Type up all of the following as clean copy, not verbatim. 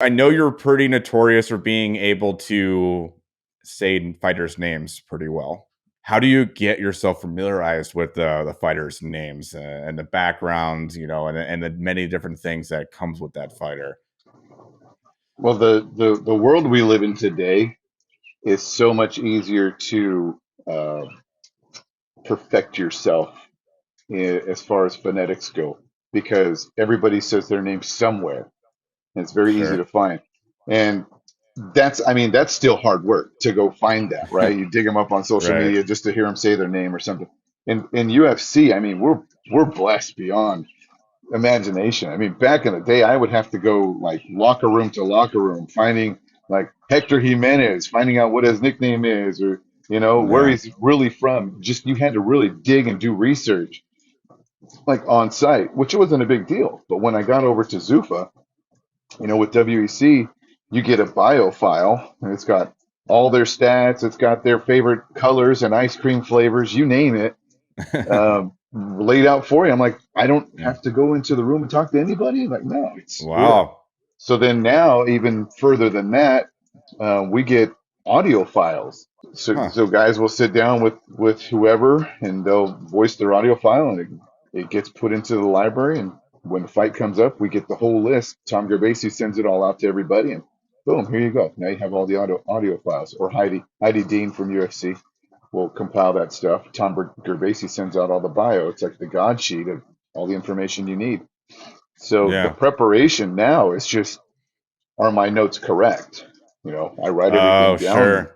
I know you're pretty notorious for being able to say fighters' names pretty well. How do you get yourself familiarized with the fighters' names and the backgrounds, and the many different things that comes with that fighter? Well, the world we live in today is so much easier to uh, perfect yourself as far as phonetics go because everybody says their name somewhere and it's very easy to Sure. find. And I mean, that's still hard work to go find that, right? You dig them up on social Right. media just to hear them say their name or something. In UFC, I mean, we're blessed beyond imagination. I mean, back in the day, I would have to go like locker room to locker room, finding like Hector Jimenez, finding out what his nickname is, or where Yeah. he's really from. Just you had to really dig and do research, like on site, which wasn't a big deal. But when I got over to Zuffa, with WEC, you get a bio file, and it's got all their stats, it's got their favorite colors and ice cream flavors, you name it, laid out for you. I'm like, I don't Yeah. have to go into the room and talk to anybody. Like, no, it's here. Wow. So then now, even further than that, we get audio files. So, Huh. so guys will sit down with whoever, and they'll voice their audio file, and it gets put into the library. And when the fight comes up, we get the whole list. Tom Gerbasi sends it all out to everybody, and boom, here you go. Now you have all the audio files. Or Heidi Dean from UFC will compile that stuff. Tom Gerbasi sends out all the bio. It's like the God sheet of all the information you need. So the Yeah. preparation now is just, are my notes correct? I write everything Oh, down and sure.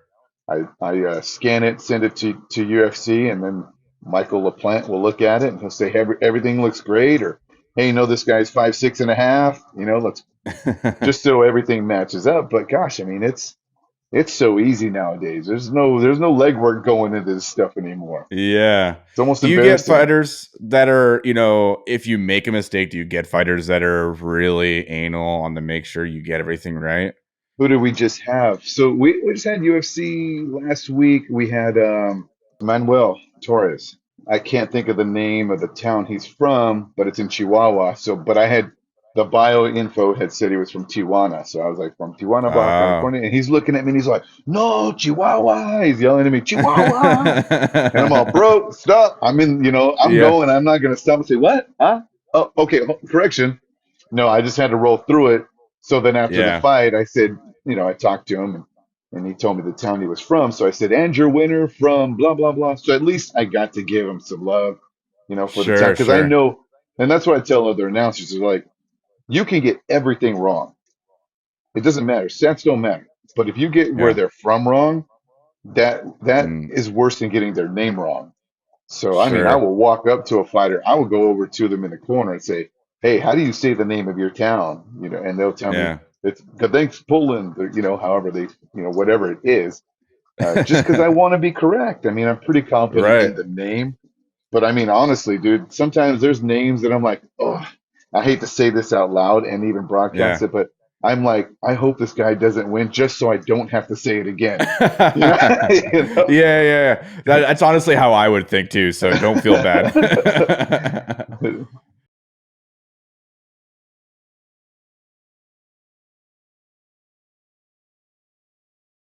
I scan it, send it to UFC, and then Michael LaPlante will look at it and he'll say, everything looks great, or hey, this guy's 5'6.5. Let's just so everything matches up. But gosh, I mean, it's so easy nowadays. There's no legwork going into this stuff anymore. Yeah. It's almost Do you get embarrassing. fighters that are, if you make a mistake, do you get fighters that are really anal on to make sure you get everything right? Who did we just have? So we just had UFC last week. We had Manuel Torres. I can't think of the name of the town he's from, but it's in Chihuahua. But I had the bio info had said he was from Tijuana. So I was like, from Tijuana, Baja Oh. California. And he's looking at me and he's like, no, Chihuahua. He's yelling at me, Chihuahua. And I'm all, bro, stop. I'm Yeah. going. I'm not going to stop and say, what? Huh? Oh, okay. Correction. No, I just had to roll through it. So then after the Yeah. fight, I said, I talked to him and he told me the town he was from. So I said, and your winner from blah, blah, blah. So at least I got to give him some love, for the town. Sure, Because I sure. know, and that's what I tell other announcers is like, you can get everything wrong. It doesn't matter. Stats don't matter. But if you get where Yeah. they're from wrong, that Mm, is worse than getting their name wrong. So, I mean, I sure. will walk up to a fighter. I will go over to them in the corner and say, "Hey, how do you say the name of your town?" And they'll tell me Yeah. it's Gdańsk, Poland, or, however they, whatever it is. Just because I want to be correct. I mean, I'm pretty confident Right. in the name, but I mean, honestly, dude, sometimes there's names that I'm like, oh, I hate to say this out loud and even broadcast Yeah. it, but I'm like, I hope this guy doesn't win just so I don't have to say it again. You know, Yeah, you know? yeah. That's honestly how I would think too, so don't feel bad.